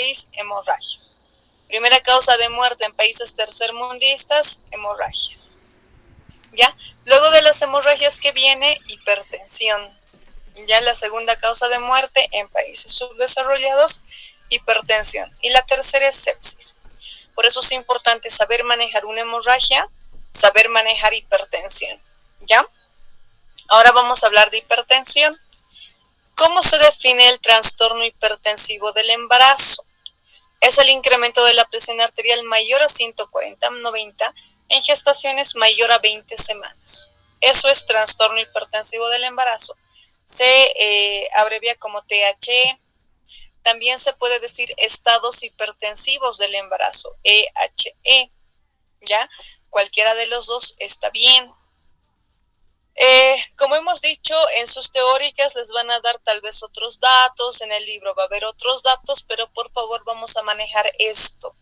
país, hemorragias. Primera causa de muerte en países tercermundistas, hemorragias. ¿Ya? Luego de las hemorragias que viene hipertensión. Ya la segunda causa de muerte en países subdesarrollados, hipertensión. Y la tercera es sepsis. Por eso es importante saber manejar una hemorragia, saber manejar hipertensión. ¿Ya? Ahora vamos a hablar de hipertensión. ¿Cómo se define el trastorno hipertensivo del embarazo? Es el incremento de la presión arterial mayor a 140/90 en gestaciones mayor a 20 semanas. Eso es trastorno hipertensivo del embarazo. Se abrevia como THE. También se puede decir estados hipertensivos del embarazo, EHE. ¿Ya? Cualquiera de los dos está bien. Como hemos dicho, en sus teóricas les van a dar tal vez otros datos, en el libro va a haber otros datos, pero por favor vamos a manejar esto,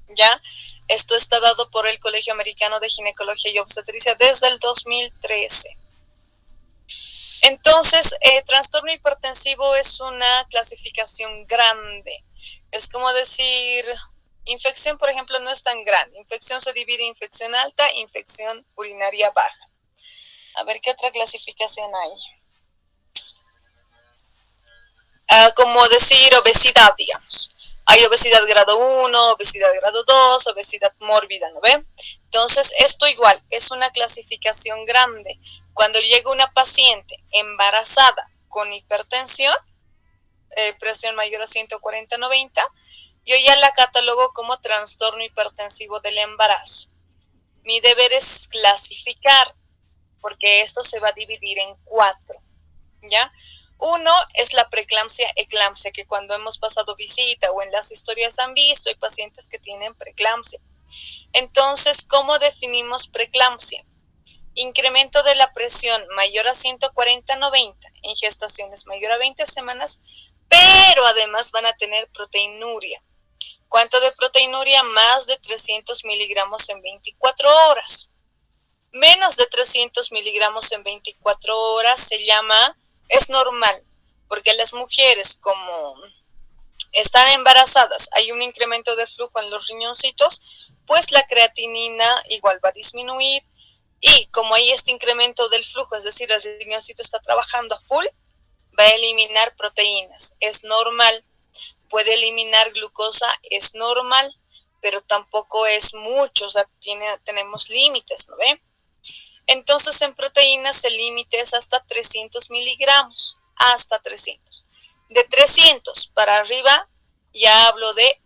¿ya? Esto está dado por el Colegio Americano de Ginecología y Obstetricia desde el 2013. Entonces, trastorno hipertensivo es una clasificación grande. Es como decir, infección, por ejemplo, no es tan grande. Infección se divide en infección alta, infección urinaria baja. A ver, ¿qué otra clasificación hay? Como decir obesidad, digamos. Hay obesidad grado 1, obesidad grado 2, obesidad mórbida, ¿no ven? Entonces, esto igual es una clasificación grande. Cuando llega una paciente embarazada con hipertensión, presión mayor a 140/90, yo ya la catalogo como trastorno hipertensivo del embarazo. Mi deber es clasificar, porque esto se va a dividir en 4, ¿ya? Uno es la preeclampsia, eclampsia, que cuando hemos pasado visita o en las historias han visto, hay pacientes que tienen preeclampsia. Entonces, ¿cómo definimos preeclampsia? Incremento de la presión mayor a 140/90 en gestaciones mayor a 20 semanas, pero además van a tener proteinuria. ¿Cuánto de proteinuria? Más de 300 miligramos en 24 horas. Menos de 300 miligramos en 24 horas se llama, es normal, porque las mujeres como están embarazadas, hay un incremento de flujo en los riñoncitos, pues la creatinina igual va a disminuir, y como hay este incremento del flujo, es decir, el riñoncito está trabajando a full, va a eliminar proteínas, es normal. Puede eliminar glucosa, es normal, pero tampoco es mucho, o sea, tenemos límites, ¿no ve? Entonces, en proteínas el límite es hasta 300 miligramos, hasta 300. De 300 para arriba, ya hablo de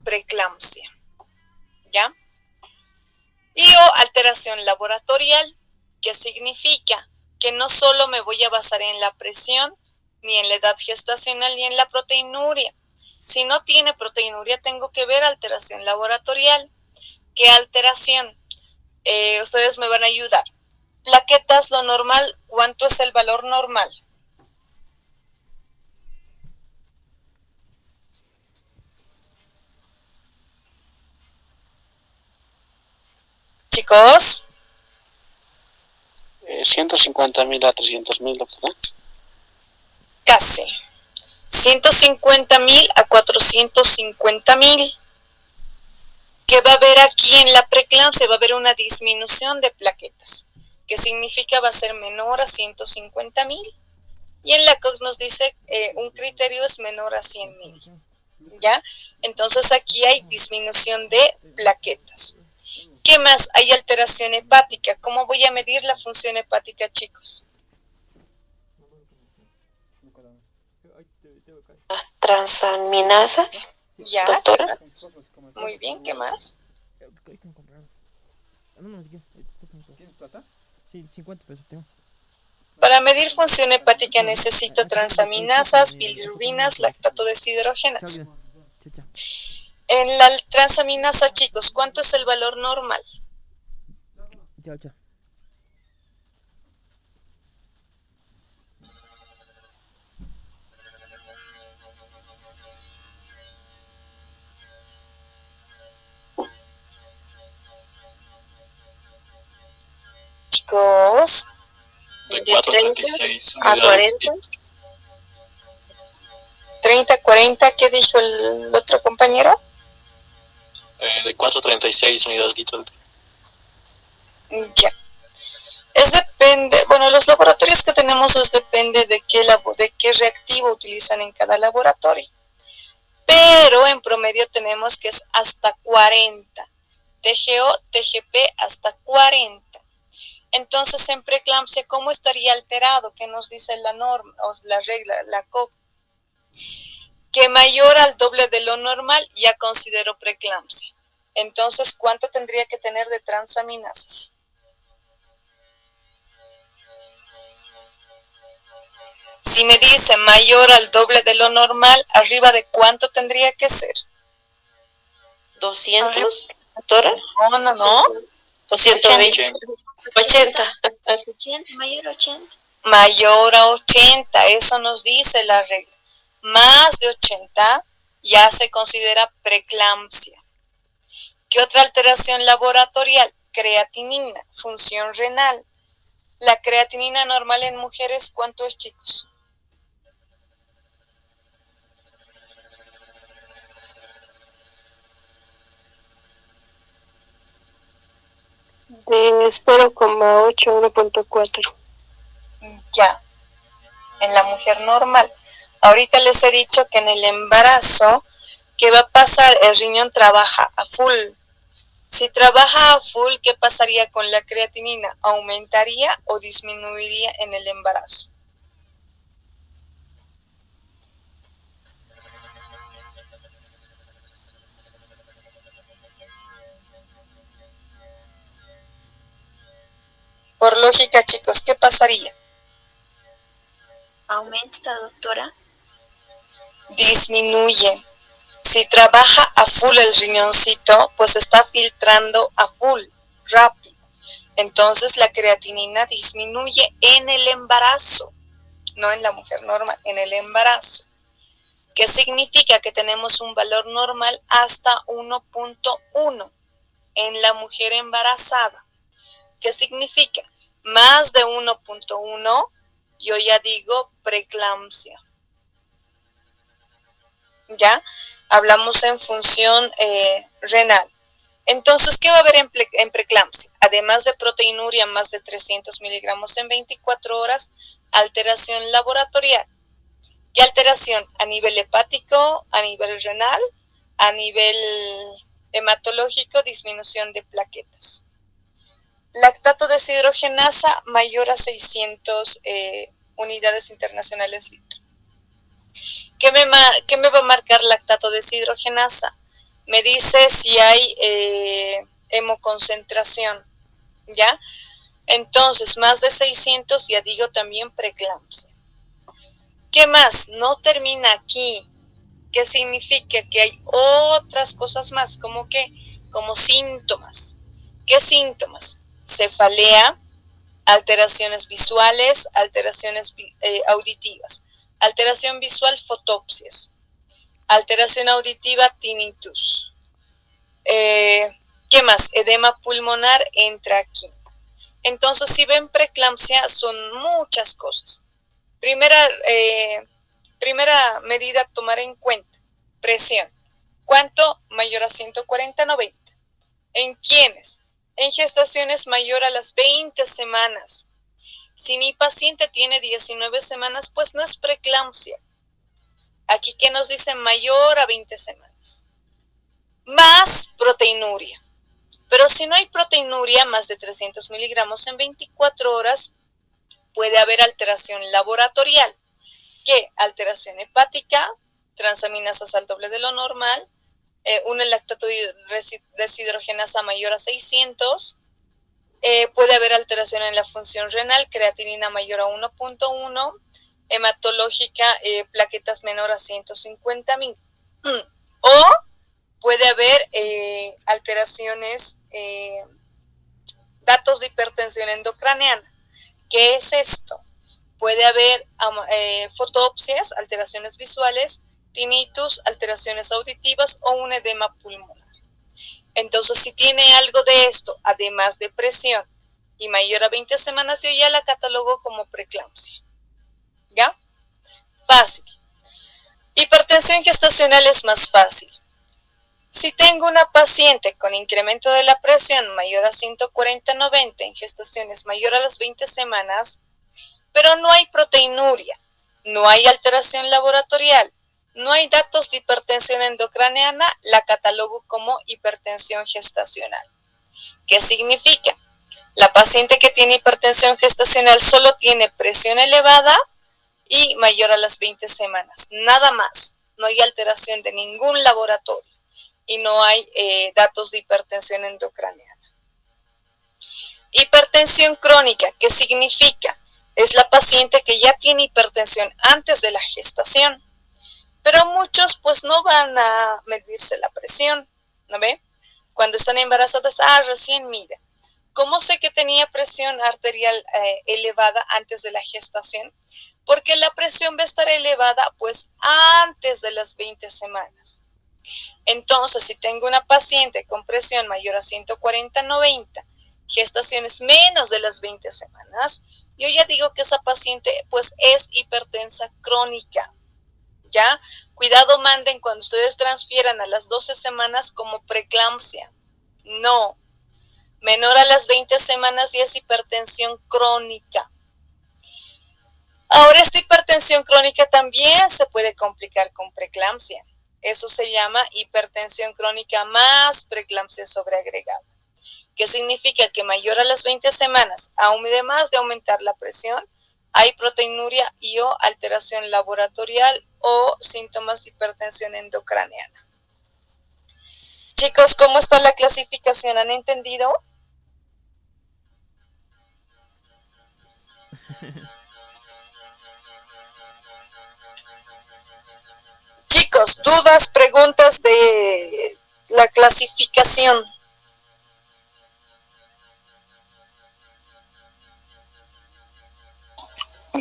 preeclampsia, ¿ya? Y o alteración laboratorial, que significa que no solo me voy a basar en la presión, ni en la edad gestacional, ni en la proteinuria. Si no tiene proteinuria, tengo que ver alteración laboratorial. ¿Qué alteración? Ustedes me van a ayudar. Plaquetas, lo normal, ¿cuánto es el valor normal? Chicos, 150.000 a 300.000, doctora. casi. 150.000 a 450.000. ¿Qué va a haber aquí en la preeclampsia? Va a haber una disminución de plaquetas, que significa va a ser menor a 150.000. Y en la COG nos dice un criterio es menor a 100.000. ¿Ya? Entonces aquí hay disminución de plaquetas. ¿Qué más? Hay alteración hepática. ¿Cómo voy a medir la función hepática, chicos? Transaminasas, Ya, doctora. muy bien, ¿qué más? ¿Tienes plata? Sí, 50 pesos tengo. Para medir función hepática necesito transaminasas, bilirrubinas, lactato deshidrogenasa. En la transaminasa, chicos, ¿cuánto es el valor normal? Chao, chao. Chicos, De 30 a 40. 30, 40, ¿qué dijo el otro compañero? De 436 unidades litro. Ya. Es depende, bueno, los laboratorios que tenemos depende de qué reactivo utilizan en cada laboratorio. Pero en promedio tenemos que es hasta 40. TGO, TGP hasta 40. Entonces, en preeclampsia, ¿cómo estaría alterado? ¿Qué nos dice la norma, o la regla, la COC? Que mayor al doble de lo normal, ya considero preeclampsia. Entonces, ¿cuánto tendría que tener de transaminasas? Si me dice mayor al doble de lo normal, ¿arriba de cuánto tendría que ser? 200, doctora. No. O 120. 80. 80, mayor a 80. Mayor a 80, eso nos dice la regla. Más de 80 ya se considera preeclampsia. ¿Qué otra alteración laboratorial? Creatinina, función renal. La creatinina normal en mujeres, ¿cuánto es, chicos? De 0,8 a 1,4. Ya, en la mujer normal. Ahorita les he dicho que en el embarazo, ¿qué va a pasar? El riñón trabaja a full. Si trabaja a full, ¿qué pasaría con la creatinina? ¿Aumentaría o disminuiría en el embarazo? Por lógica, chicos, ¿qué pasaría? Aumenta, doctora. Disminuye. Si trabaja a full el riñoncito, pues está filtrando a full, rápido. Entonces la creatinina disminuye en el embarazo, no en la mujer normal, en el embarazo. ¿Qué significa? Que tenemos un valor normal hasta 1.1 en la mujer embarazada. ¿Qué significa? Más de 1.1, yo ya digo preeclampsia. ¿Ya? Hablamos en función renal. Entonces, ¿qué va a haber en preeclampsia? Además de proteinuria más de 300 miligramos en 24 horas, alteración laboratorial. ¿Qué alteración? A nivel hepático, a nivel renal, a nivel hematológico, disminución de plaquetas. Lactato deshidrogenasa mayor a 600 unidades internacionales litro. ¿Qué me va a marcar lactato deshidrogenasa? Me dice si hay hemoconcentración, ¿ya? Entonces, más de 600, ya digo también preeclampsia. ¿Qué más? No termina aquí. ¿Qué significa? Que hay otras cosas más, ¿como qué? Como síntomas. ¿Qué síntomas? Cefalea, alteraciones visuales, alteraciones auditivas. Alteración visual, fotopsias. Alteración auditiva, tinnitus. ¿Qué más? Edema pulmonar entra aquí. Entonces, si ven preeclampsia, son muchas cosas. Primera medida a tomar en cuenta, presión. ¿Cuánto? Mayor a 140/90. ¿En quiénes? En gestaciones mayor a las 20 semanas. Si mi paciente tiene 19 semanas, pues no es preeclampsia. Aquí, ¿qué nos dice? Mayor a 20 semanas. Más proteinuria. Pero si no hay proteinuria, más de 300 miligramos en 24 horas, puede haber alteración laboratorial. ¿Qué? Alteración hepática, transaminasas al doble de lo normal, una lactato deshidrogenasa mayor a 600, puede haber alteración en la función renal, creatinina mayor a 1.1, hematológica, plaquetas menor a 150.000. O puede haber alteraciones, datos de hipertensión endocraneana. ¿Qué es esto? Puede haber fotopsias, alteraciones visuales, tinnitus, alteraciones auditivas o un edema pulmonar. Entonces, si tiene algo de esto, además de presión y mayor a 20 semanas, yo ya la catalogo como preeclampsia. ¿Ya? Fácil. Hipertensión gestacional es más fácil. Si tengo una paciente con incremento de la presión mayor a 140/90 en gestaciones mayor a las 20 semanas, pero no hay proteinuria, no hay alteración laboratorial, no hay datos de hipertensión endocraniana, la catalogo como hipertensión gestacional. ¿Qué significa? La paciente que tiene hipertensión gestacional solo tiene presión elevada y mayor a las 20 semanas, nada más. No hay alteración de ningún laboratorio y no hay datos de hipertensión endocraniana. Hipertensión crónica, ¿qué significa? Es la paciente que ya tiene hipertensión antes de la gestación, pero muchos pues no van a medirse la presión, ¿no ve? Cuando están embarazadas, recién miden. ¿Cómo sé que tenía presión arterial elevada antes de la gestación? Porque la presión va a estar elevada pues antes de las 20 semanas. Entonces, si tengo una paciente con presión mayor a 140/90, gestaciones menos de las 20 semanas, yo ya digo que esa paciente pues es hipertensa crónica. ¿Ya? Cuidado, manden cuando ustedes transfieran a las 12 semanas como preeclampsia. No. Menor a las 20 semanas y es hipertensión crónica. Ahora, esta hipertensión crónica también se puede complicar con preeclampsia. Eso se llama hipertensión crónica más preeclampsia sobreagregada. ¿Qué significa? Que mayor a las 20 semanas, además de aumentar la presión, hay proteinuria y o alteración laboratorial o síntomas de hipertensión endocraniana. Chicos, ¿cómo está la clasificación? ¿Han entendido? Chicos, dudas, preguntas de la clasificación.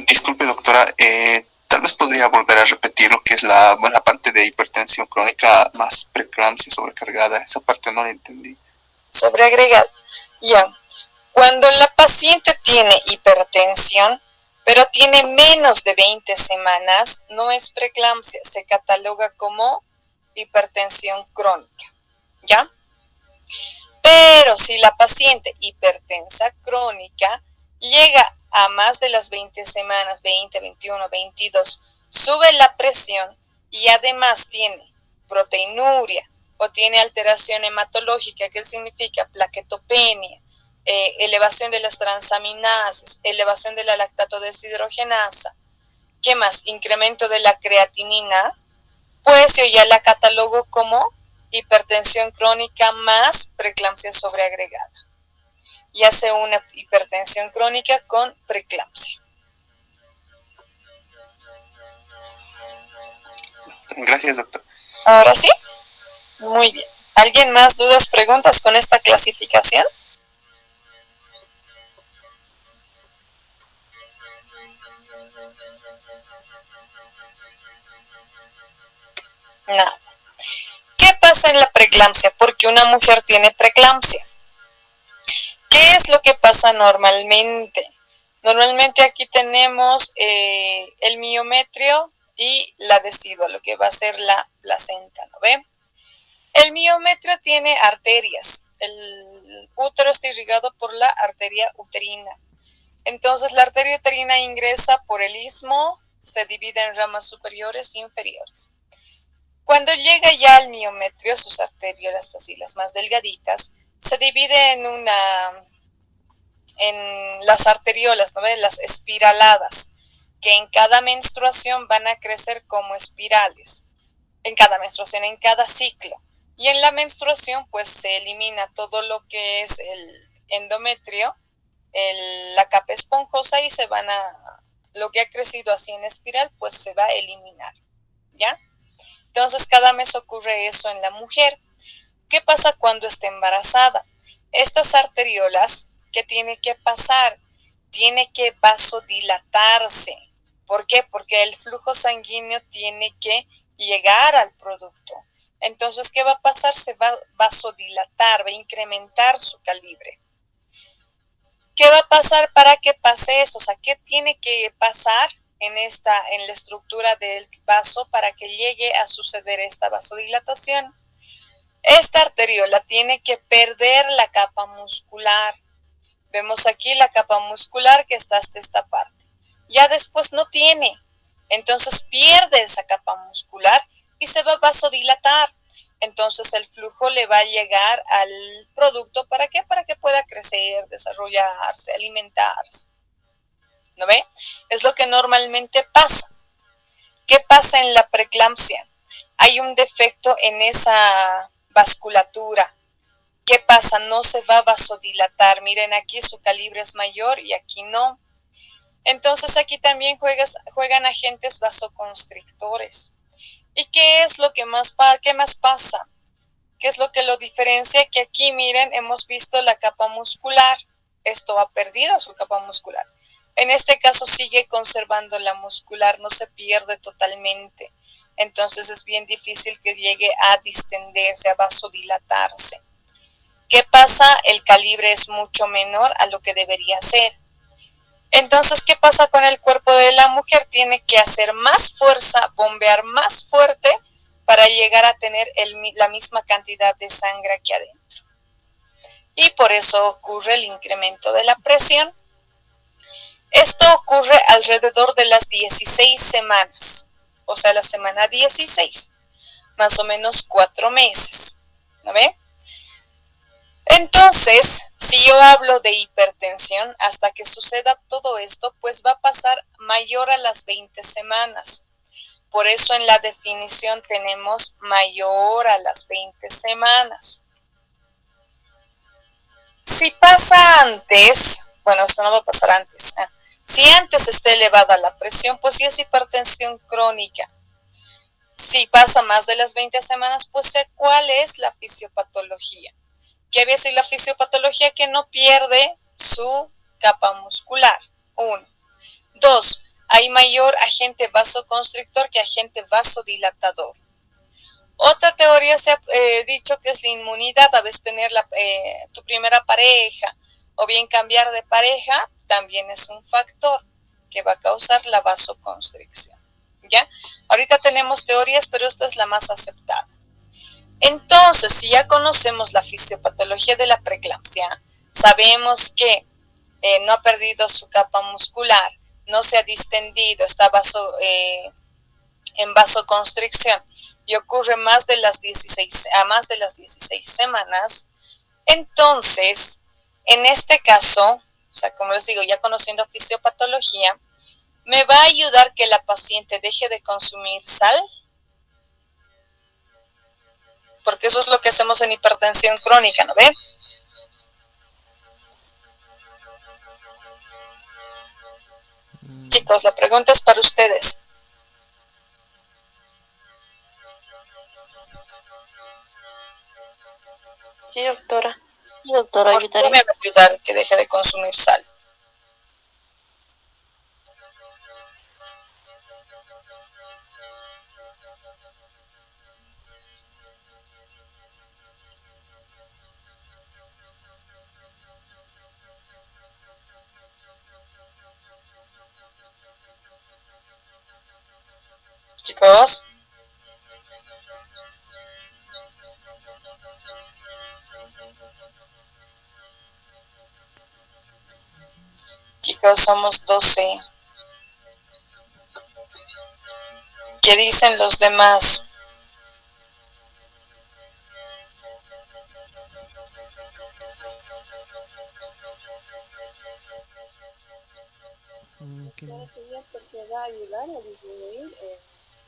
Disculpe, doctora, tal vez podría volver a repetir lo que es la buena parte de hipertensión crónica más preeclampsia sobrecargada. Esa parte no la entendí. Sobreagregada. Ya. Cuando la paciente tiene hipertensión, pero tiene menos de 20 semanas, no es preeclampsia, se cataloga como hipertensión crónica. ¿Ya? Pero si la paciente hipertensa crónica llega a más de las 20 semanas, 20, 21, 22, sube la presión y además tiene proteinuria o tiene alteración hematológica, que significa plaquetopenia, elevación de las transaminases, elevación de la lactato deshidrogenasa, ¿qué más? Incremento de la creatinina, pues yo ya la catalogo como hipertensión crónica más preeclampsia sobreagregada. Y hace una hipertensión crónica con preeclampsia. Gracias, doctor. Ahora sí, muy bien. ¿Alguien más dudas, preguntas con esta clasificación? Nada. ¿Qué pasa en la preeclampsia? Porque una mujer tiene preeclampsia. ¿Qué es lo que pasa normalmente? Normalmente aquí tenemos el miometrio y la decidua, lo que va a ser la placenta, ¿no ve? El miometrio tiene arterias. El útero está irrigado por la arteria uterina. Entonces la arteria uterina ingresa por el istmo, se divide en ramas superiores e inferiores. Cuando llega ya al miometrio, sus arteriolas, así las más delgaditas, se divide en las arteriolas, ¿no ven? Las espiraladas, que en cada menstruación van a crecer como espirales, en cada menstruación, en cada ciclo. Y en la menstruación, pues se elimina todo lo que es el endometrio, la capa esponjosa, y lo que ha crecido así en espiral, pues se va a eliminar, ¿ya? Entonces, cada mes ocurre eso en la mujer. ¿Qué pasa cuando está embarazada? Estas arteriolas, ¿qué tiene que pasar? Tiene que vasodilatarse. ¿Por qué? Porque el flujo sanguíneo tiene que llegar al producto. Entonces, ¿qué va a pasar? Se va a vasodilatar, va a incrementar su calibre. ¿Qué va a pasar para que pase eso? O sea, ¿qué tiene que pasar en la estructura del vaso para que llegue a suceder esta vasodilatación. Esta arteriola tiene que perder la capa muscular. Vemos aquí la capa muscular que está hasta esta parte. Ya después no tiene. Entonces pierde esa capa muscular y se va a vasodilatar. Entonces el flujo le va a llegar al producto. ¿Para qué? Para que pueda crecer, desarrollarse, alimentarse. ¿No ve? Es lo que normalmente pasa. ¿Qué pasa en la preeclampsia? Hay un defecto en esa vasculatura. ¿Qué pasa? No se va a vasodilatar. Miren, aquí su calibre es mayor y aquí no. Entonces aquí también juegan agentes vasoconstrictores. ¿Y qué es lo que más pasa? ¿Qué es lo que lo diferencia? Que aquí, miren, hemos visto la capa muscular. Esto ha perdido su capa muscular. En este caso sigue conservando la muscular, no se pierde totalmente. Entonces es bien difícil que llegue a distenderse, a vasodilatarse. ¿Qué pasa? El calibre es mucho menor a lo que debería ser. Entonces, ¿qué pasa con el cuerpo de la mujer? Tiene que hacer más fuerza, bombear más fuerte para llegar a tener la misma cantidad de sangre aquí adentro. Y por eso ocurre el incremento de la presión. Esto ocurre alrededor de las 16 semanas, o sea, la semana 16, más o menos 4 meses, ¿no ve? Entonces, si yo hablo de hipertensión, hasta que suceda todo esto, pues va a pasar mayor a las 20 semanas. Por eso en la definición tenemos mayor a las 20 semanas. Si pasa antes, bueno, esto no va a pasar antes. Si antes está elevada la presión, pues sí es hipertensión crónica. Si pasa más de las 20 semanas, pues sé cuál es la fisiopatología. ¿Qué había sido la fisiopatología? Que no pierde su capa muscular. 1. 2. Hay mayor agente vasoconstrictor que agente vasodilatador. Otra teoría se ha dicho que es la inmunidad. A veces tener tu primera pareja o bien cambiar de pareja también es un factor que va a causar la vasoconstricción. ¿Ya? Ahorita tenemos teorías, pero esta es la más aceptada. Entonces, si ya conocemos la fisiopatología de la preeclampsia, sabemos que no ha perdido su capa muscular, no se ha distendido, está en vasoconstricción y ocurre a más de las 16 semanas, entonces, en este caso, o sea, como les digo, ya conociendo fisiopatología, me va a ayudar que la paciente deje de consumir sal, porque eso es lo que hacemos en hipertensión crónica, ¿no ven? Chicos, la pregunta es para ustedes. Sí, doctora. Sí, doctora, ¿Por qué me va a ayudar que deje de consumir sal? Chicos. Chicos, somos 12. ¿Qué dicen los demás? Porque va a ayudar a disminuir,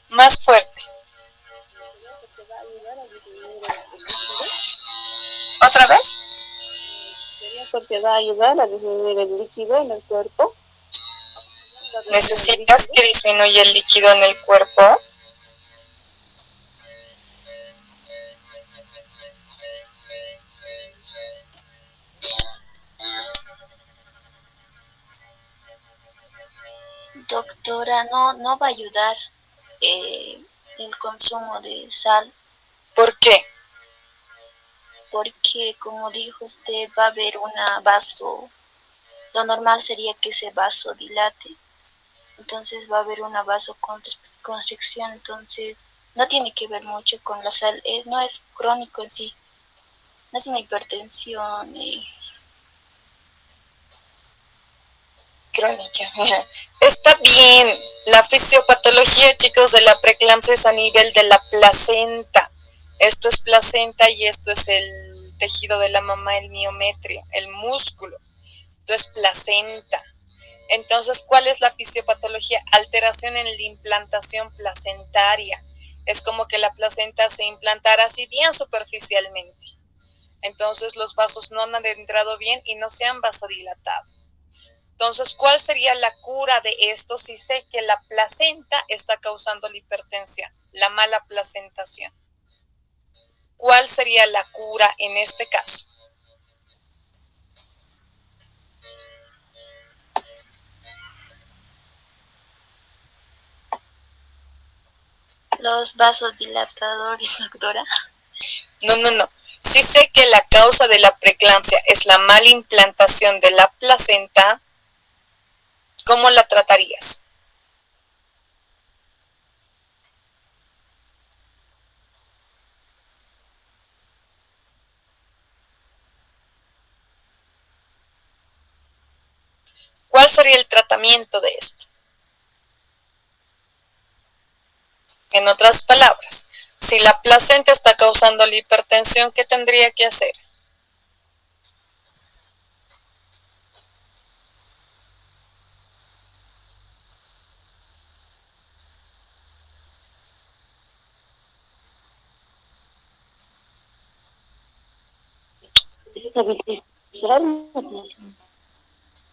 Más fuerte. porque va a ayudar a disminuir el líquido. ¿Otra vez? Sería porque va a ayudar a disminuir el líquido en el cuerpo. ¿Necesitas que disminuya el líquido en el cuerpo? doctora, no va a ayudar el consumo de sal, ¿Por qué? porque como dijo usted, va a haber lo normal sería que ese vaso dilate. entonces va a haber una vasoconstricción, entonces no tiene que ver mucho con la sal, no es crónico en sí, no es una hipertensión. Crónica. Está bien. La fisiopatología, chicos, de la preeclampsia es a nivel de la placenta. Esto es placenta y esto es el tejido de la mamá, el miometrio, el músculo. Esto es placenta. Entonces, ¿cuál es la fisiopatología? Alteración en la implantación placentaria. Es como que la placenta se implantara así bien superficialmente. Entonces, los vasos no han adentrado bien y no se han vasodilatado. Entonces, ¿cuál sería la cura de esto si sé que la placenta está causando la hipertensión, la mala placentación? ¿Cuál sería la cura en este caso? Los vasodilatadores, doctora. No. Si sé que la causa de la preeclampsia es la mala implantación de la placenta, ¿cómo la tratarías? ¿Cuál sería el tratamiento de esto? En otras palabras, si la placenta está causando la hipertensión, ¿qué tendría que hacer?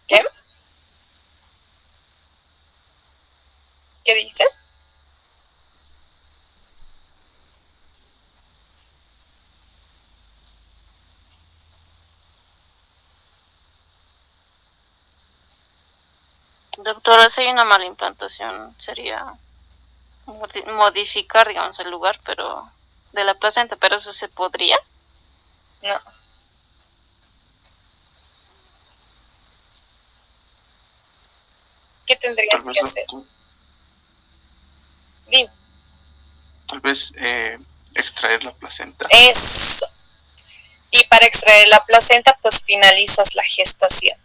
¿Qué? ¿Qué dices? Doctora, si hay una mala implantación, sería modificar, digamos, el lugar, pero de la placenta, pero eso se podría. No. ¿Qué tendrías que hacer? Dime. Tal vez extraer la placenta. Eso. Y para extraer la placenta, pues finalizas la gestación.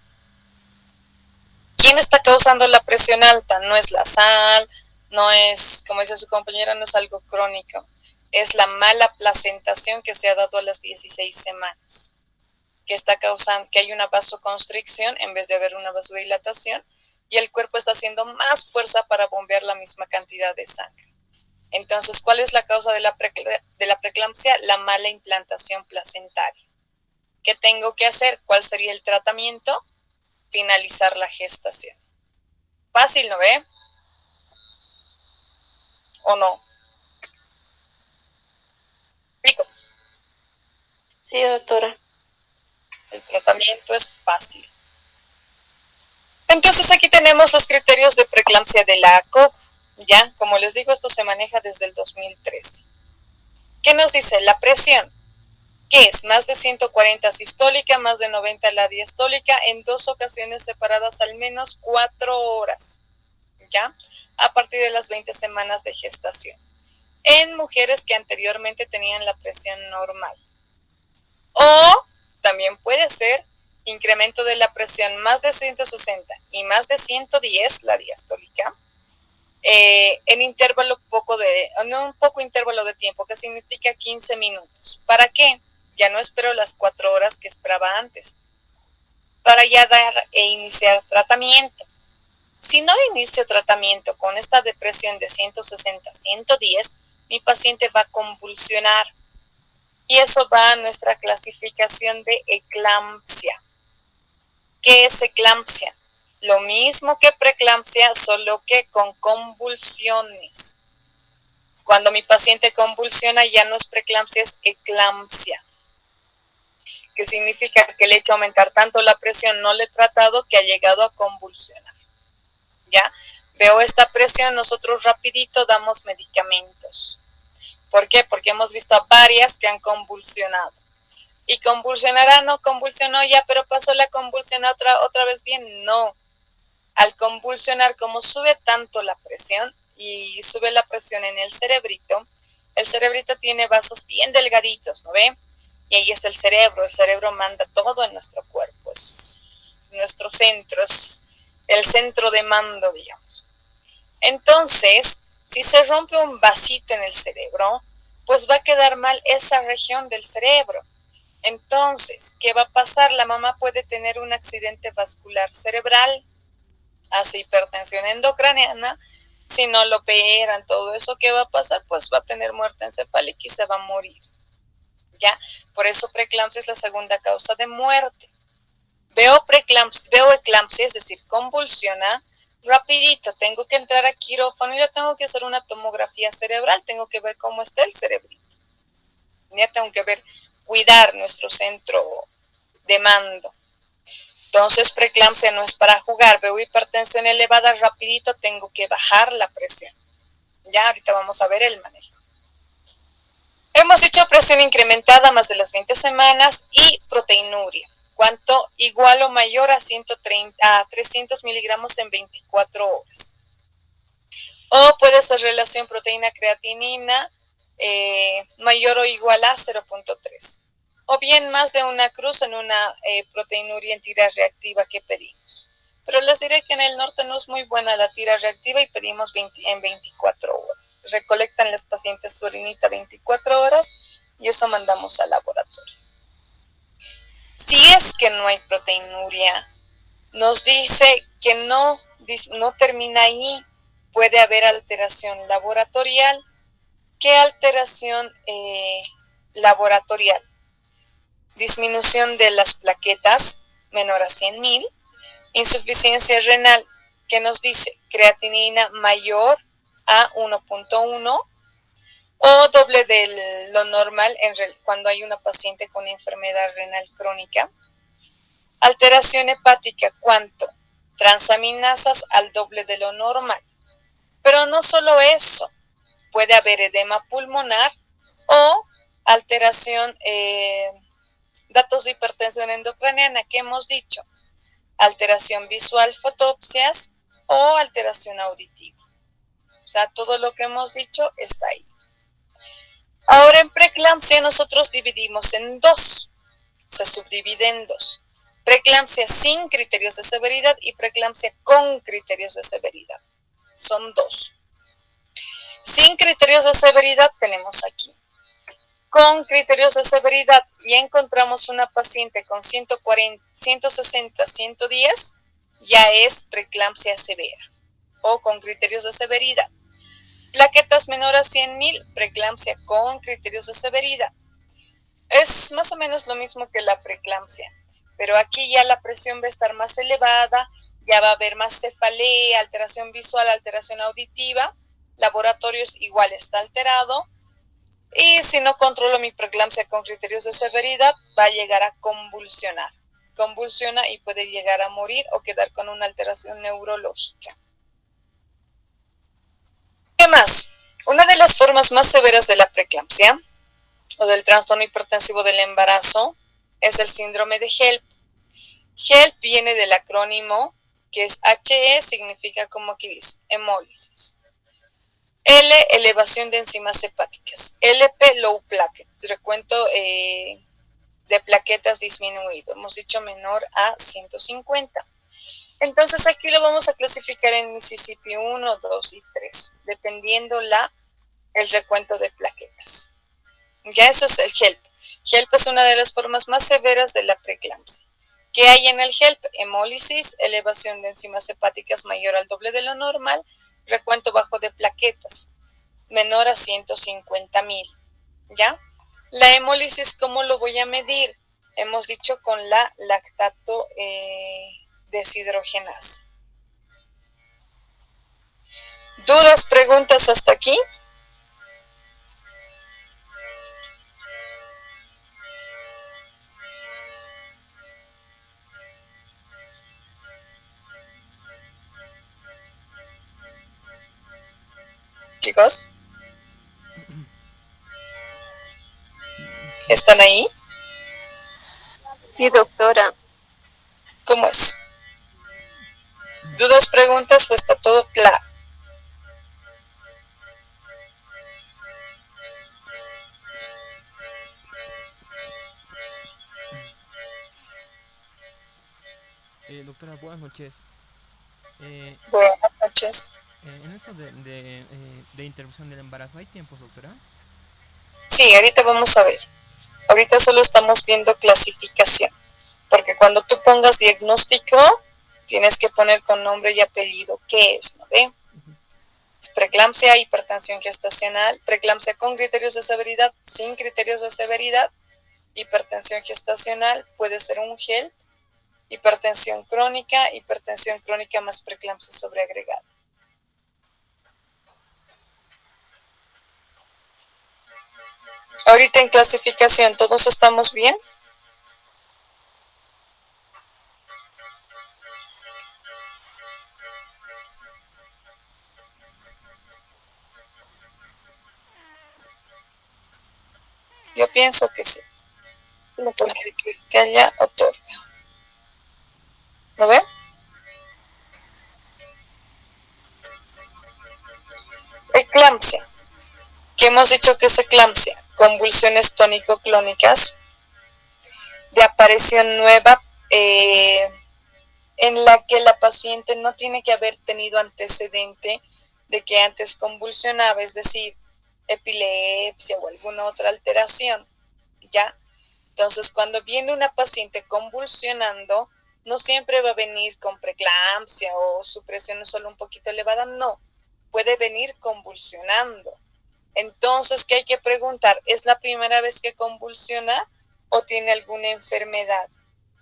¿Quién está causando la presión alta? No es la sal, no es, como dice su compañera, no es algo crónico. Es la mala placentación que se ha dado a las 16 semanas, que está causando que hay una vasoconstricción en vez de haber una vasodilatación y el cuerpo está haciendo más fuerza para bombear la misma cantidad de sangre. Entonces, ¿cuál es la causa de la preeclampsia? La mala implantación placentaria. ¿Qué tengo que hacer? ¿Cuál sería el tratamiento? Finalizar la gestación. Fácil, ¿no ve? ¿O no? Chicos, Sí, doctora. el tratamiento es fácil. Entonces aquí tenemos los criterios de preeclampsia de la ACOG. Ya, como les digo, esto se maneja desde el 2013. ¿Qué nos dice? La presión, que es más de 140 sistólica, más de 90 la diastólica, en 2 ocasiones separadas al menos 4 horas, ¿ya? A partir de las 20 semanas de gestación, en mujeres que anteriormente tenían la presión normal. O también puede ser incremento de la presión más de 160 y más de 110, la diastólica, en intervalo un poco intervalo de tiempo, que significa 15 minutos. ¿Para qué? Ya no espero las 4 horas que esperaba antes, para ya dar e iniciar tratamiento. Si no inicio tratamiento con esta depresión de 160 a 110, mi paciente va a convulsionar. Y eso va a nuestra clasificación de eclampsia. ¿Qué es eclampsia? Lo mismo que preeclampsia, solo que con convulsiones. Cuando mi paciente convulsiona ya no es preeclampsia, es eclampsia. Que significa que le he hecho aumentar tanto la presión no le he tratado que ha llegado a convulsionar. ¿Ya? Veo esta presión, nosotros rapidito damos medicamentos. ¿Por qué? Porque hemos visto a varias que han convulsionado. Y convulsionará, no convulsionó ya, pero pasó la convulsión otra vez bien. No. Al convulsionar, como sube tanto la presión y sube la presión en el cerebrito tiene vasos bien delgaditos, ¿no ve? Y ahí está el cerebro manda todo en nuestro cuerpo, es nuestro centro, es el centro de mando, digamos. Entonces, si se rompe un vasito en el cerebro, pues va a quedar mal esa región del cerebro. Entonces, ¿qué va a pasar? La mamá puede tener un accidente vascular cerebral, hace hipertensión endocraniana. Si no lo operan, todo eso, ¿qué va a pasar? Pues va a tener muerte encefálica y se va a morir. ¿Ya? Por eso preeclampsia es la segunda causa de muerte. Veo eclampsia, es decir, convulsiona, rapidito, tengo que entrar a quirófano y le tengo que hacer una tomografía cerebral, tengo que ver cómo está el cerebrito. Ya tengo que ver, cuidar nuestro centro de mando. Entonces, preeclampsia no es para jugar. Veo hipertensión elevada, rapidito tengo que bajar la presión. Ya, ahorita vamos a ver el manejo. Hemos dicho presión incrementada más de las 20 semanas y proteinuria. ¿Cuánto? Igual o mayor a 300 miligramos en 24 horas. O puede ser relación proteína-creatinina mayor o igual a 0.3. O bien más de una cruz en una proteinuria en tira reactiva que pedimos. Pero les diré que en el norte no es muy buena la tira reactiva y pedimos en 24 horas. Recolectan los pacientes su orinita 24 horas y eso mandamos al laboratorio. Si es que no hay proteinuria, nos dice que no termina ahí, puede haber alteración laboratorial. ¿Qué alteración laboratorial? Disminución de las plaquetas menor a 100.000, insuficiencia renal, que nos dice creatinina mayor a 1.1 o doble de lo normal cuando hay una paciente con enfermedad renal crónica. Alteración hepática, ¿cuánto? Transaminasas al doble de lo normal. Pero no solo eso, puede haber edema pulmonar o alteración, datos de hipertensión endocraniana que hemos dicho, alteración visual, fotopsias o alteración auditiva. O sea, todo lo que hemos dicho está ahí. Ahora en preeclampsia nosotros dividimos en dos, se subdivide en dos. Preeclampsia sin criterios de severidad y preeclampsia con criterios de severidad. Son dos. Sin criterios de severidad tenemos aquí. Con criterios de severidad ya encontramos una paciente con 140, 160, 110, ya es preeclampsia severa o con criterios de severidad. Plaquetas menor a 100.000, preeclampsia con criterios de severidad. Es más o menos lo mismo que la preeclampsia, pero aquí ya la presión va a estar más elevada, ya va a haber más cefalea, alteración visual, alteración auditiva, laboratorios igual está alterado, y si no controlo mi preeclampsia con criterios de severidad, va a llegar a convulsionar. Convulsiona y puede llegar a morir o quedar con una alteración neurológica. ¿Qué más? Una de las formas más severas de la preeclampsia o del trastorno hipertensivo del embarazo es el síndrome de HELP. HELP viene del acrónimo que es HE, significa como aquí dice, hemólisis. L, elevación de enzimas hepáticas. LP, low plaquettes, recuento de plaquetas disminuido. Hemos dicho menor a 150. Entonces aquí lo vamos a clasificar en Mississippi 1, 2 y 3, dependiendo el recuento de plaquetas. Ya eso es el HELP. HELP es una de las formas más severas de la preeclampsia. ¿Qué hay en el HELP? Hemólisis, elevación de enzimas hepáticas mayor al doble de lo normal, recuento bajo de plaquetas, menor a 150.000. ¿Ya? La hemólisis, ¿cómo lo voy a medir? Hemos dicho con la lactato deshidrogenasa. ¿Dudas, preguntas hasta aquí? Chicos, ¿están ahí? Sí, doctora. ¿Cómo es? ¿Dudas, preguntas o está todo claro? Doctora, buenas noches. Buenas noches. En eso de interrupción del embarazo, ¿hay tiempos, doctora? Sí, ahorita vamos a ver. Ahorita solo estamos viendo clasificación, porque cuando tú pongas diagnóstico, tienes que poner con nombre y apellido qué es, ¿no ve? Preeclampsia, hipertensión gestacional, preeclampsia con criterios de severidad, sin criterios de severidad, hipertensión gestacional, puede ser un HELP, hipertensión crónica más preeclampsia sobreagregada. Ahorita en clasificación, ¿todos estamos bien? Yo pienso que sí. Porque que haya otorga. ¿Lo ven? Eclampsia. ¿Qué hemos dicho que es eclampsia? Convulsiones tónico-clónicas de aparición nueva en la que la paciente no tiene que haber tenido antecedente de que antes convulsionaba, es decir, epilepsia o alguna otra alteración, ¿ya? Entonces, cuando viene una paciente convulsionando, no siempre va a venir con preeclampsia o su presión es solo un poquito elevada, no, puede venir convulsionando. Entonces, ¿qué hay que preguntar? ¿Es la primera vez que convulsiona o tiene alguna enfermedad?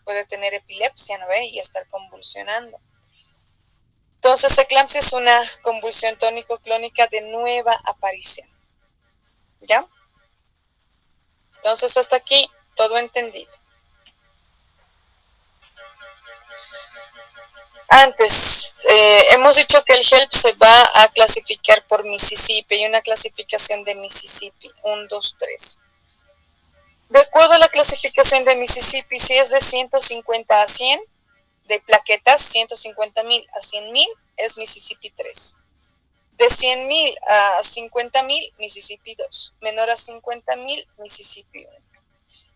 Puede tener epilepsia, ¿no ve? Y estar convulsionando. Entonces, eclampsia es una convulsión tónico-clónica de nueva aparición. ¿Ya? Entonces, hasta aquí, todo entendido. Antes, hemos dicho que el HELP se va a clasificar por Mississippi. Hay una clasificación de Mississippi, 1, 2, 3. De acuerdo a la clasificación de Mississippi, si es de 150 a 100, de plaquetas, 150,000 a 100,000, es Mississippi 3. De 100,000 a 50,000, Mississippi 2. Menor a 50,000, Mississippi 1.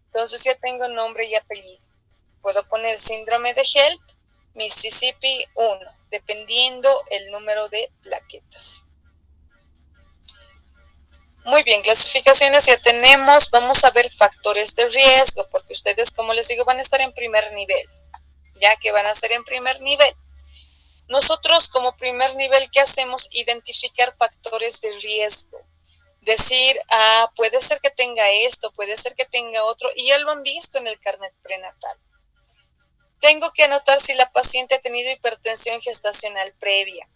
Entonces ya tengo nombre y apellido. Puedo poner síndrome de HELP, Mississippi 1, dependiendo el número de plaquetas. Muy bien, clasificaciones ya tenemos. Vamos a ver factores de riesgo, porque ustedes, como les digo, van a estar en primer nivel. Ya que van a ser en primer nivel. Nosotros como primer nivel, ¿qué hacemos? Identificar factores de riesgo. Decir, puede ser que tenga esto, puede ser que tenga otro, y ya lo han visto en el carnet prenatal. Tengo que anotar si la paciente ha tenido hipertensión gestacional previa,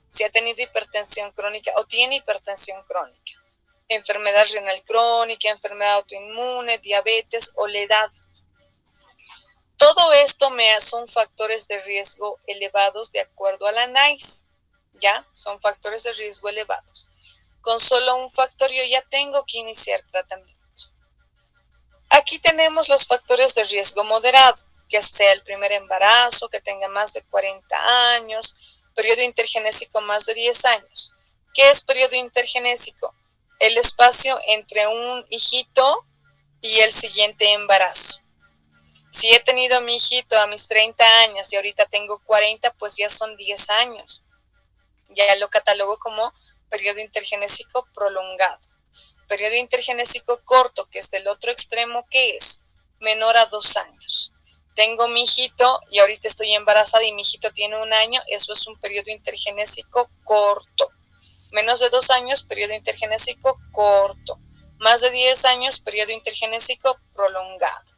si ha tenido hipertensión crónica o tiene hipertensión crónica, enfermedad renal crónica, enfermedad autoinmune, diabetes o la edad. Todo esto son factores de riesgo elevados de acuerdo a la NICE, ¿ya? Son factores de riesgo elevados. Con solo un factor yo ya tengo que iniciar tratamiento. Aquí tenemos los factores de riesgo moderado, que sea el primer embarazo, que tenga más de 40 años, periodo intergenésico más de 10 años. ¿Qué es periodo intergenésico? El espacio entre un hijito y el siguiente embarazo. Si he tenido a mi hijito a mis 30 años y ahorita tengo 40, pues ya son 10 años. Ya lo catalogo como periodo intergenésico prolongado. Periodo intergenésico corto, que es el otro extremo, ¿qué es? Menor a 2 años. Tengo mi hijito y ahorita estoy embarazada y mi hijito tiene 1 año, eso es un periodo intergenésico corto. Menos de 2 años, periodo intergenésico corto. Más de 10 años, periodo intergenésico prolongado.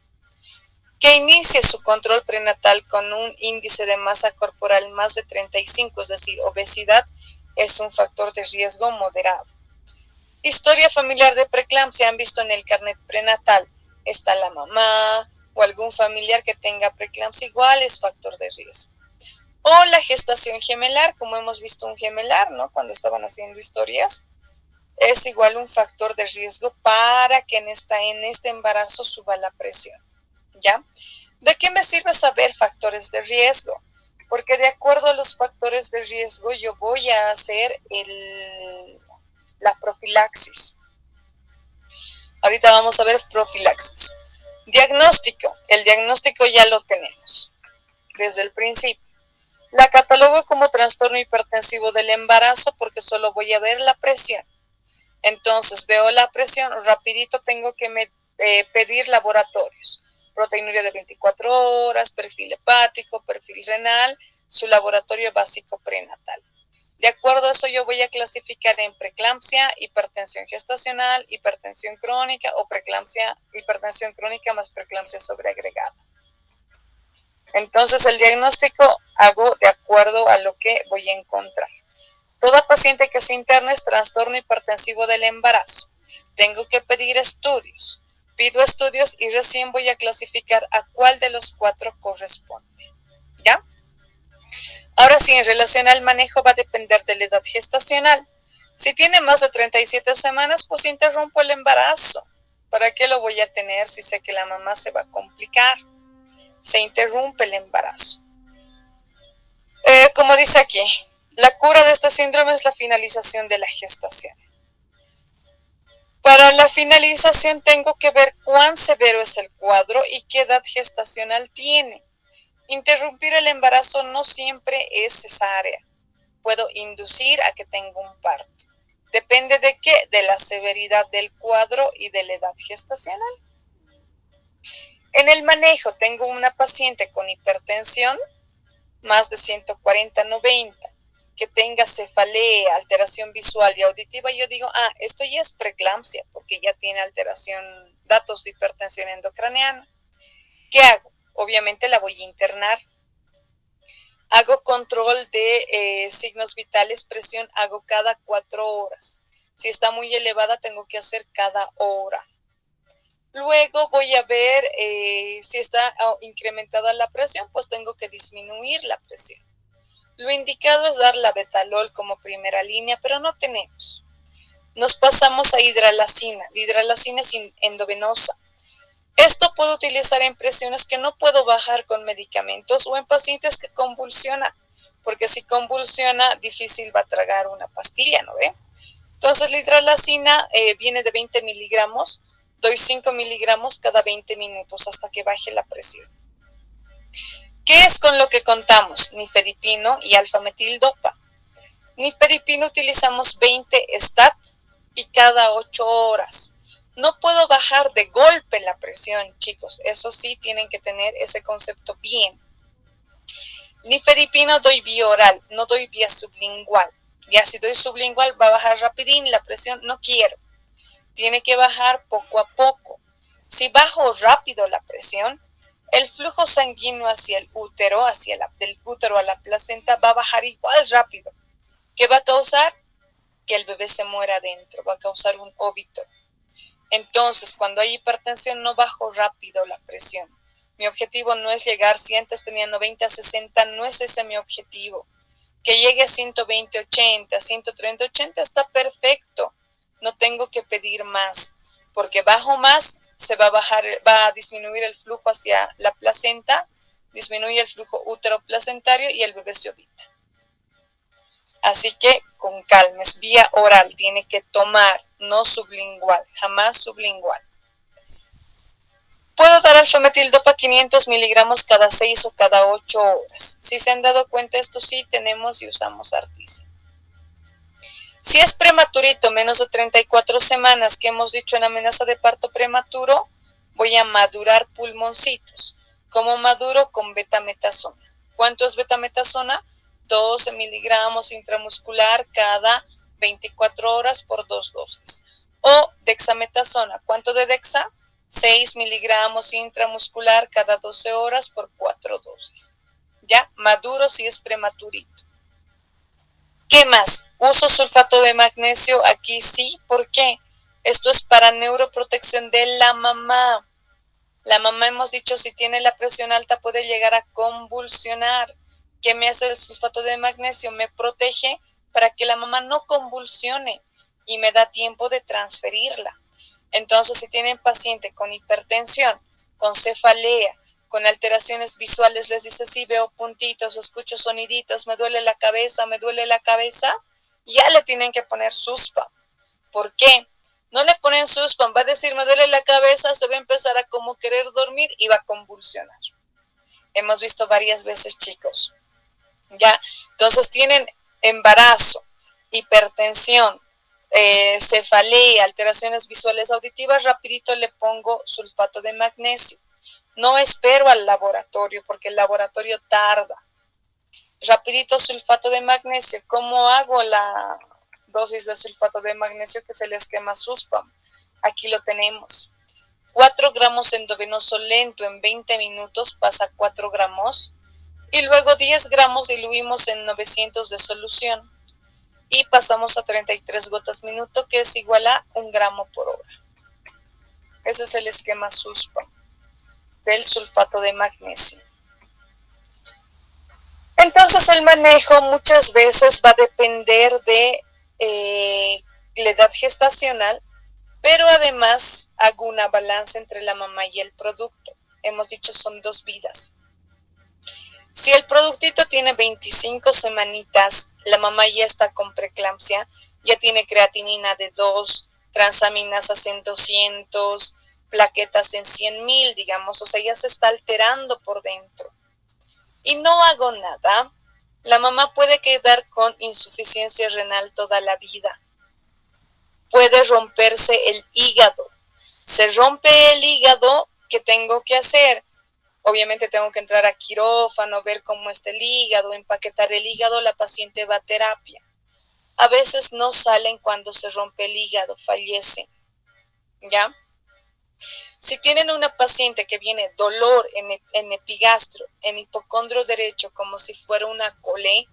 Que inicie su control prenatal con un índice de masa corporal más de 35, es decir, obesidad, es un factor de riesgo moderado. Historia familiar de preeclampsia, han visto en el carnet prenatal, está la mamá o algún familiar que tenga preeclampsia, igual es factor de riesgo. O la gestación gemelar, como hemos visto un gemelar, ¿no? Cuando estaban haciendo historias, es igual un factor de riesgo para que en este embarazo suba la presión. ¿Ya? ¿De qué me sirve saber factores de riesgo? Porque de acuerdo a los factores de riesgo yo voy a hacer la profilaxis. Ahorita vamos a ver profilaxis. Diagnóstico. El diagnóstico ya lo tenemos desde el principio. La catalogo como trastorno hipertensivo del embarazo porque solo voy a ver la presión. Entonces veo la presión, rapidito tengo que pedir laboratorios. Proteinuria de 24 horas, perfil hepático, perfil renal, su laboratorio básico prenatal. De acuerdo a eso yo voy a clasificar en preeclampsia, hipertensión gestacional, hipertensión crónica o preeclampsia, hipertensión crónica más preeclampsia sobreagregada. Entonces el diagnóstico hago de acuerdo a lo que voy a encontrar. Toda paciente que se interne es trastorno hipertensivo del embarazo. Tengo que pedir estudios. Pido estudios y recién voy a clasificar a cuál de los 4 corresponde. ¿Ya? Ahora sí, en relación al manejo va a depender de la edad gestacional. Si tiene más de 37 semanas, pues interrumpo el embarazo. ¿Para qué lo voy a tener si sé que la mamá se va a complicar? Se interrumpe el embarazo. Como dice aquí, la cura de este síndrome es la finalización de la gestación. Para la finalización tengo que ver cuán severo es el cuadro y qué edad gestacional tiene. Interrumpir el embarazo no siempre es cesárea. Puedo inducir a que tenga un parto. ¿Depende de qué? De la severidad del cuadro y de la edad gestacional. En el manejo tengo una paciente con hipertensión, más de 140/90, que tenga cefalea, alteración visual y auditiva. Yo digo, esto ya es preeclampsia, porque ya tiene alteración, datos de hipertensión endocraniana. ¿Qué hago? Obviamente la voy a internar. Hago control de signos vitales, presión, hago cada 4 horas. Si está muy elevada, tengo que hacer cada hora. Luego voy a ver si está incrementada la presión, pues tengo que disminuir la presión. Lo indicado es dar la betalol como primera línea, pero no tenemos. Nos pasamos a hidralacina. La hidralacina es endovenosa. Esto puedo utilizar en presiones que no puedo bajar con medicamentos o en pacientes que convulsionan, porque si convulsiona, difícil va a tragar una pastilla, ¿no ve? Entonces la hidralacina viene de 20 miligramos, doy 5 miligramos cada 20 minutos hasta que baje la presión. ¿Qué es con lo que contamos? Nifedipino y alfametildopa. Nifedipino utilizamos 20 stat y cada 8 horas. No puedo bajar de golpe la presión, chicos. Eso sí, tienen que tener ese concepto bien. Nifedipino doy vía oral, no doy vía sublingual. Ya si doy sublingual va a bajar rapidín la presión, no quiero. Tiene que bajar poco a poco. Si bajo rápido la presión, el flujo sanguíneo hacia el útero, del útero a la placenta, va a bajar igual rápido. ¿Qué va a causar? Que el bebé se muera adentro, va a causar un óbito. Entonces, cuando hay hipertensión, no bajo rápido la presión. Mi objetivo no es llegar, si antes tenía 90/60, no es ese mi objetivo. Que llegue a 120/80, 130/80 está perfecto. No tengo que pedir más, porque bajo más, va a disminuir el flujo hacia la placenta, disminuye el flujo útero-placentario y el bebé se ovita. Así que con calma, es vía oral, tiene que tomar, no sublingual, jamás sublingual. Puedo dar alfametildopa 500 miligramos cada 6 o cada 8 horas. Si se han dado cuenta, esto sí tenemos y usamos Artisia. Si es prematurito, menos de 34 semanas, que hemos dicho en amenaza de parto prematuro, voy a madurar pulmoncitos. ¿Cómo maduro? Con betametasona. ¿Cuánto es betametasona? 12 miligramos intramuscular cada 24 horas por 2 dosis. O dexametasona. ¿Cuánto de dexa? 6 miligramos intramuscular cada 12 horas por 4 dosis. ¿Ya? Maduro si es prematurito. ¿Qué más? Uso sulfato de magnesio aquí sí. ¿Por qué? Esto es para neuroprotección de la mamá. La mamá, hemos dicho, si tiene la presión alta puede llegar a convulsionar. ¿Qué me hace el sulfato de magnesio? Me protege para que la mamá no convulsione y me da tiempo de transferirla. Entonces, si tienen paciente con hipertensión, con cefalea, con alteraciones visuales les dice, sí, veo puntitos, escucho soniditos, me duele la cabeza, ya le tienen que poner Suspam. ¿Por qué? No le ponen Suspam, va a decir, me duele la cabeza, se va a empezar a como querer dormir y va a convulsionar. Hemos visto varias veces, chicos. ¿Ya? Entonces tienen embarazo, hipertensión, cefalea, alteraciones visuales auditivas, rapidito le pongo sulfato de magnesio. No espero al laboratorio porque el laboratorio tarda. Rapidito sulfato de magnesio. ¿Cómo hago la dosis de sulfato de magnesio que se le esquema Suspam? Aquí lo tenemos. 4 gramos endovenoso lento en 20 minutos pasa a 4 gramos. Y luego 10 gramos diluimos en 900 de solución. Y pasamos a 33 gotas minuto, que es igual a 1 gramo por hora. Ese es el esquema Suspam del sulfato de magnesio. Entonces el manejo muchas veces va a depender de la edad gestacional, pero además hago una balanza entre la mamá y el producto. Hemos dicho son 2 vidas. Si el productito tiene 25 semanitas, la mamá ya está con preeclampsia, ya tiene creatinina de 2, transaminasas en 200, plaquetas en 100,000, digamos, o sea, ya se está alterando por dentro. Y no hago nada, la mamá puede quedar con insuficiencia renal toda la vida. Puede romperse el hígado. Se rompe el hígado, ¿qué tengo que hacer? Obviamente tengo que entrar a quirófano, ver cómo está el hígado, empaquetar el hígado, la paciente va a terapia. A veces no salen cuando se rompe el hígado, fallecen. ¿Ya? Si tienen una paciente que viene dolor en epigastro, en hipocondrio derecho, como si fuera una cole,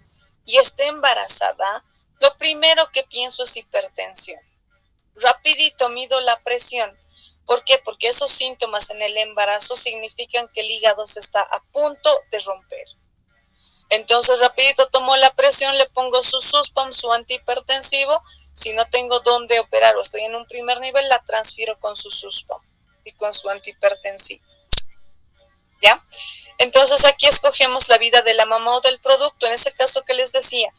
y está embarazada, lo primero que pienso es hipertensión. Rapidito mido la presión. ¿Por qué? Porque esos síntomas en el embarazo significan que el hígado se está a punto de romper. Entonces rapidito tomo la presión, le pongo su Suspam, su antihipertensivo. Si no tengo dónde operar o estoy en un primer nivel, la transfiero con su Suspam y con su antihipertensivo. ¿Ya? Entonces aquí escogemos la vida de la mamá o del producto. En ese caso que les decía,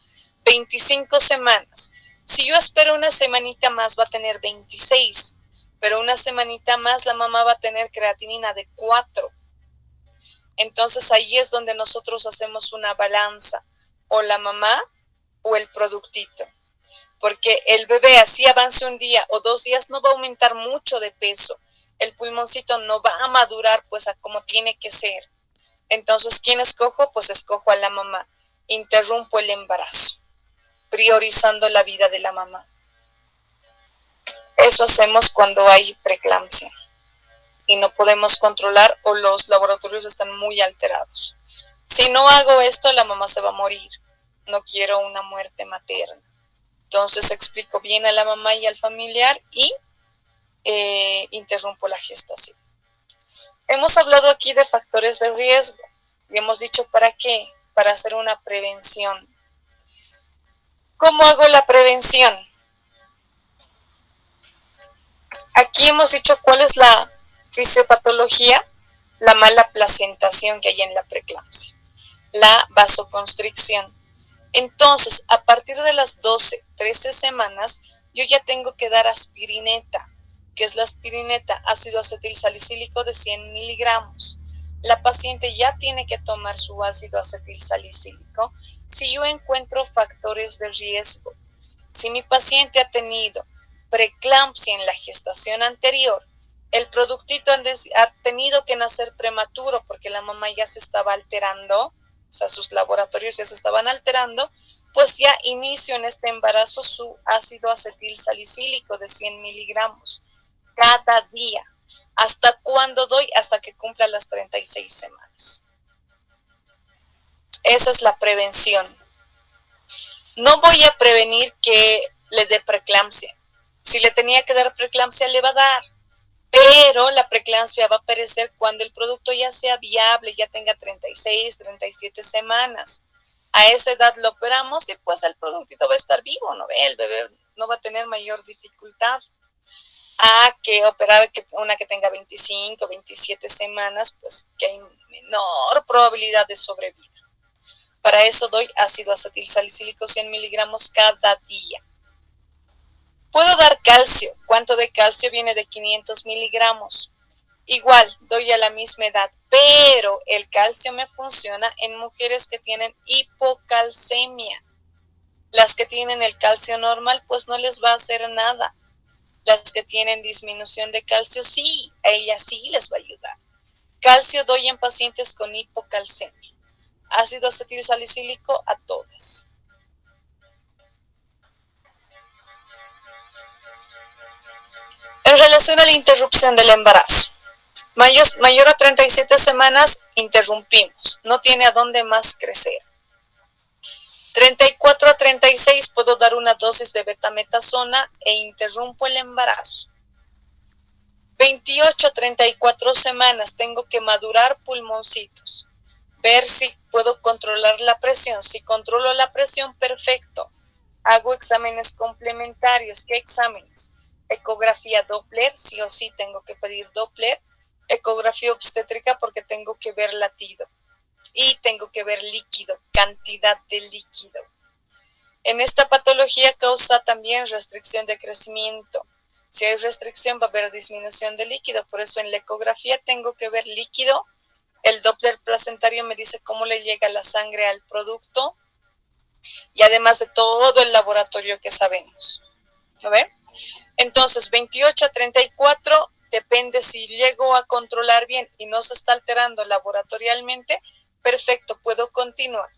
25 semanas. Si yo espero una semanita más, va a tener 26. Pero una semanita más la mamá va a tener creatinina de 4. Entonces ahí es donde nosotros hacemos una balanza, o la mamá o el productito. Porque el bebé así avance un día o 2 días no va a aumentar mucho de peso. El pulmoncito no va a madurar pues a como tiene que ser. Entonces, ¿quién escojo? Pues escojo a la mamá. Interrumpo el embarazo, priorizando la vida de la mamá. Eso hacemos cuando hay preeclampsia y no podemos controlar o los laboratorios están muy alterados. Si no hago esto, la mamá se va a morir. No quiero una muerte materna. Entonces explico bien a la mamá y al familiar y interrumpo la gestación. Hemos hablado aquí de factores de riesgo y hemos dicho ¿para qué? Para hacer una prevención. ¿Cómo hago la prevención? Aquí hemos dicho cuál es la fisiopatología, la mala placentación que hay en la preeclampsia, la vasoconstricción. Entonces, a partir de las 12, 13 semanas, yo ya tengo que dar aspirineta, que es la aspirineta, ácido acetilsalicílico de 100 miligramos. La paciente ya tiene que tomar su ácido acetilsalicílico si yo encuentro factores de riesgo. Si mi paciente ha tenido preeclampsia en la gestación anterior, el productito ha tenido que nacer prematuro porque la mamá ya se estaba alterando, o sea, sus laboratorios ya se estaban alterando, pues ya inicio en este embarazo su ácido acetilsalicílico de 100 miligramos cada día. ¿Hasta cuándo doy? Hasta que cumpla las 36 semanas. Esa es la prevención. No voy a prevenir que le dé preeclampsia. Si le tenía que dar preeclampsia, le va a dar. Pero la preeclampsia va a aparecer cuando el producto ya sea viable, ya tenga 36, 37 semanas. A esa edad lo operamos y pues el productito va a estar vivo, ¿no ve? El bebé no va a tener mayor dificultad. A que operar una que tenga 25, 27 semanas, pues que hay menor probabilidad de sobrevida. Para eso doy ácido acetil salicílico 100 miligramos cada día. Puedo dar calcio. ¿Cuánto de calcio viene de 500 miligramos? Igual, doy a la misma edad, pero el calcio me funciona en mujeres que tienen hipocalcemia. Las que tienen el calcio normal, pues no les va a hacer nada. Las que tienen disminución de calcio, sí, a ellas sí les va a ayudar. Calcio doy en pacientes con hipocalcemia. Ácido acetil salicílico a todas. En relación a la interrupción del embarazo, mayor a 37 semanas interrumpimos, no tiene a dónde más crecer. 34 a 36 puedo dar una dosis de betametasona e interrumpo el embarazo. 28 a 34 semanas tengo que madurar pulmoncitos, ver si puedo controlar la presión. Si controlo la presión, perfecto. Hago exámenes complementarios. ¿Qué exámenes? Ecografía Doppler, sí o sí tengo que pedir Doppler. Ecografía obstétrica porque tengo que ver latido. Y tengo que ver líquido, cantidad de líquido. En esta patología causa también restricción de crecimiento. Si hay restricción va a haber disminución de líquido, por eso en la ecografía tengo que ver líquido. El Doppler placentario me dice cómo le llega la sangre al producto y además de todo el laboratorio que sabemos. ¿Lo ven? Entonces, 28 a 34, depende si llego a controlar bien y no se está alterando laboratorialmente, perfecto, puedo continuar.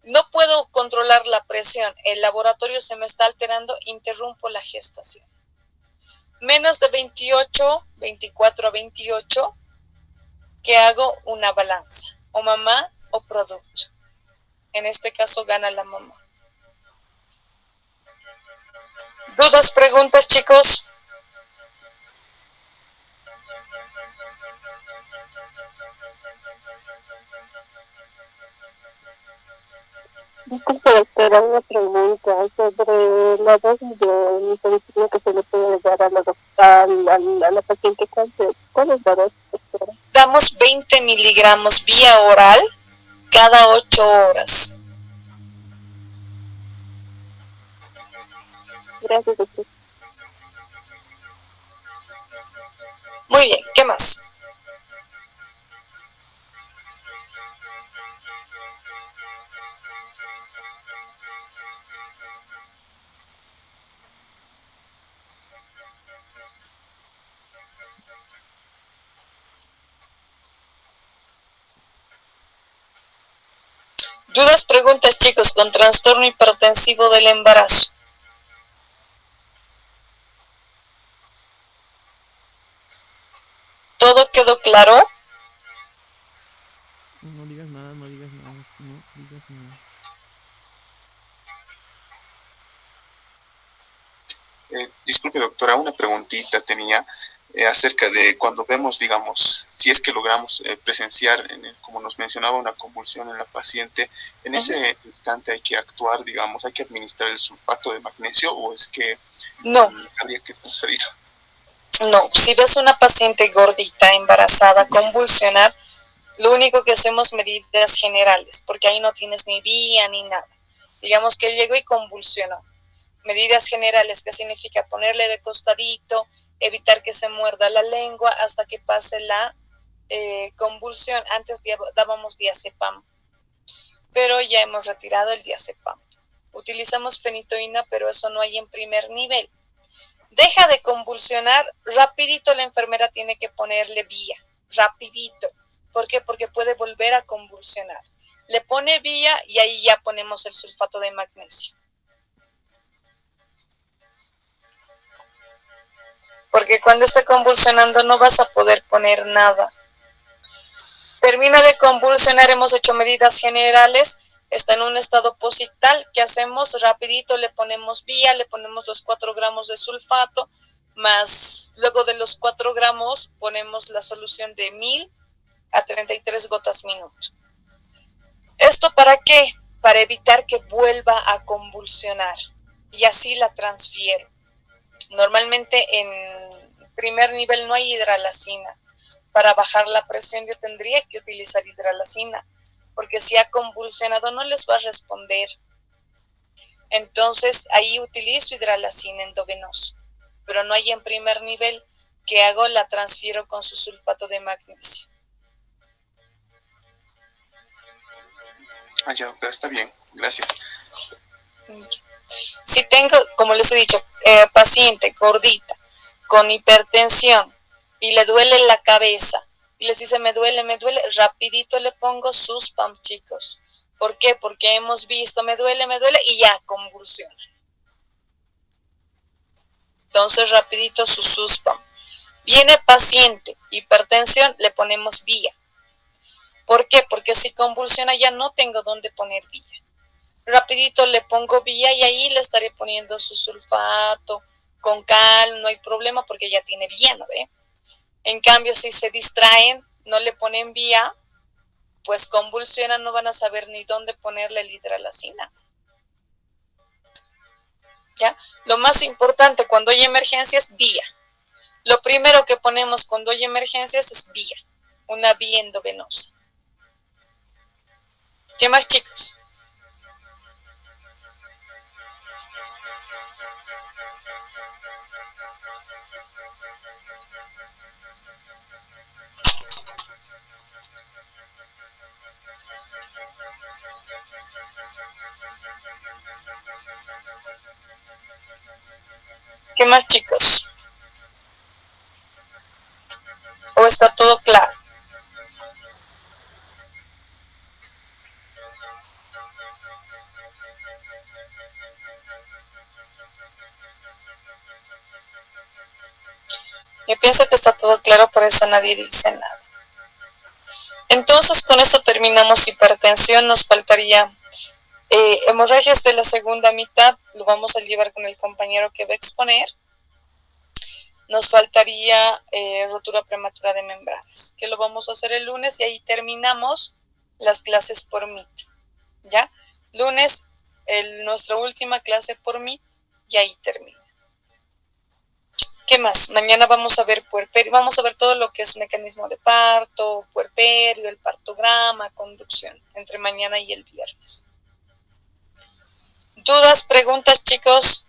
No puedo controlar la presión, el laboratorio se me está alterando, interrumpo la gestación. Menos de 28, 24 a 28, que hago una balanza, o mamá o producto. En este caso gana la mamá. ¿Dudas, preguntas, chicos? Disculpe, doctora, una pregunta sobre la dosis de nitroglicerina que se le puede dar a la paciente. ¿Cuál es la dosis, doctora? Damos 20 miligramos vía oral cada 8 horas. Gracias, doctora. Muy bien, ¿qué más? ¿Dudas, preguntas, chicos, con trastorno hipertensivo del embarazo? ¿Todo quedó claro? No digas nada, no digas nada, no digas nada. Disculpe, doctora, una preguntita tenía acerca de cuando vemos, digamos, si es que logramos presenciar, como nos mencionaba, una convulsión en la paciente, en ese instante hay que actuar, digamos, hay que administrar el sulfato de magnesio o es que No. Habría que transferir. No, si ves una paciente gordita, embarazada, convulsionar, lo único que hacemos medidas generales, porque ahí no tienes ni vía ni nada. Digamos que llegó y convulsionó. Medidas generales, que significa ponerle de costadito, evitar que se muerda la lengua hasta que pase la convulsión. Antes dábamos diazepam, pero ya hemos retirado el diazepam. Utilizamos fenitoína, pero eso no hay en primer nivel. Deja de convulsionar, rapidito la enfermera tiene que ponerle vía, rapidito. ¿Por qué? Porque puede volver a convulsionar. Le pone vía y ahí ya ponemos el sulfato de magnesio. Porque cuando esté convulsionando no vas a poder poner nada. Termina de convulsionar, hemos hecho medidas generales, está en un estado posital. ¿Qué hacemos? Rapidito le ponemos vía, le ponemos los 4 gramos de sulfato, más luego de los 4 gramos ponemos la solución de 1000 a 33 gotas minuto. ¿Esto para qué? Para evitar que vuelva a convulsionar y así la transfiero. Normalmente en primer nivel no hay hidralacina, para bajar la presión yo tendría que utilizar hidralazina, porque si ha convulsionado no les va a responder. Entonces ahí utilizo hidralazina endovenoso, pero no hay en primer nivel. ¿Qué hago? La transfiero con su sulfato de magnesio. Ya, doctora, está bien, gracias. Si tengo, como les he dicho, paciente gordita con hipertensión y le duele la cabeza y les dice me duele, rapidito le pongo Suspam, chicos. ¿Por qué? Porque hemos visto me duele y ya convulsiona. Entonces rapidito su Suspam. Viene paciente, hipertensión, le ponemos vía. ¿Por qué? Porque si convulsiona ya no tengo dónde poner vía. Rapidito le pongo vía y ahí le estaré poniendo su sulfato con cal, no hay problema porque ya tiene vía, ¿no ve? En cambio, si se distraen, no le ponen vía, pues convulsionan, no van a saber ni dónde ponerle el hidralazina. ¿Ya? Lo más importante cuando hay emergencias, vía. Lo primero que ponemos cuando hay emergencias es vía, una vía endovenosa. ¿Qué más, chicos? ¿Qué más, chicos? ¿O está todo claro? Yo pienso que está todo claro, por eso nadie dice nada. Entonces, con esto terminamos hipertensión. Nos faltaría hemorragias de la segunda mitad. Lo vamos a llevar con el compañero que va a exponer. Nos faltaría rotura prematura de membranas, que lo vamos a hacer el lunes y ahí terminamos las clases por Meet. ¿Ya? Lunes, nuestra última clase por Meet y ahí termina. ¿Qué más? Mañana vamos a ver puerperio, vamos a ver todo lo que es mecanismo de parto, puerperio, el partograma, conducción, entre mañana y el viernes. ¿Dudas, preguntas, chicos?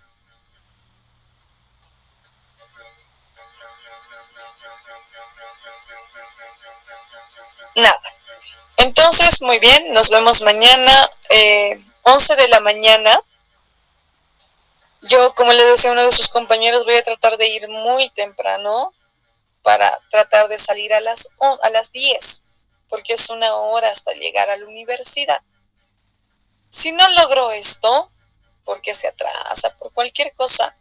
Nada. Entonces, muy bien, nos vemos mañana, 11 de la mañana. Yo, como le decía a uno de sus compañeros, voy a tratar de ir muy temprano para tratar de salir a las 10, porque es 1 hora hasta llegar a la universidad. Si no logro esto, porque se atrasa, por cualquier cosa,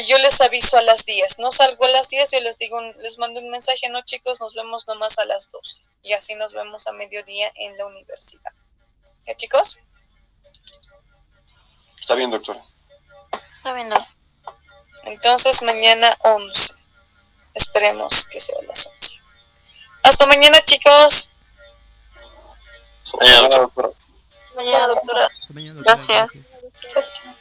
yo les aviso a las 10. No salgo a las 10, yo les digo, les mando un mensaje, no chicos, nos vemos nomás a las 12. Y así nos vemos a mediodía en la universidad. ¿Ya, chicos? Está bien, doctora. Está bien, doctor. Entonces mañana 11. Esperemos que sea a las 11. Hasta mañana, chicos. Mañana, doctora. Mañana, doctora. Hasta mañana, doctora, Gracias. gracias. Chao, chao.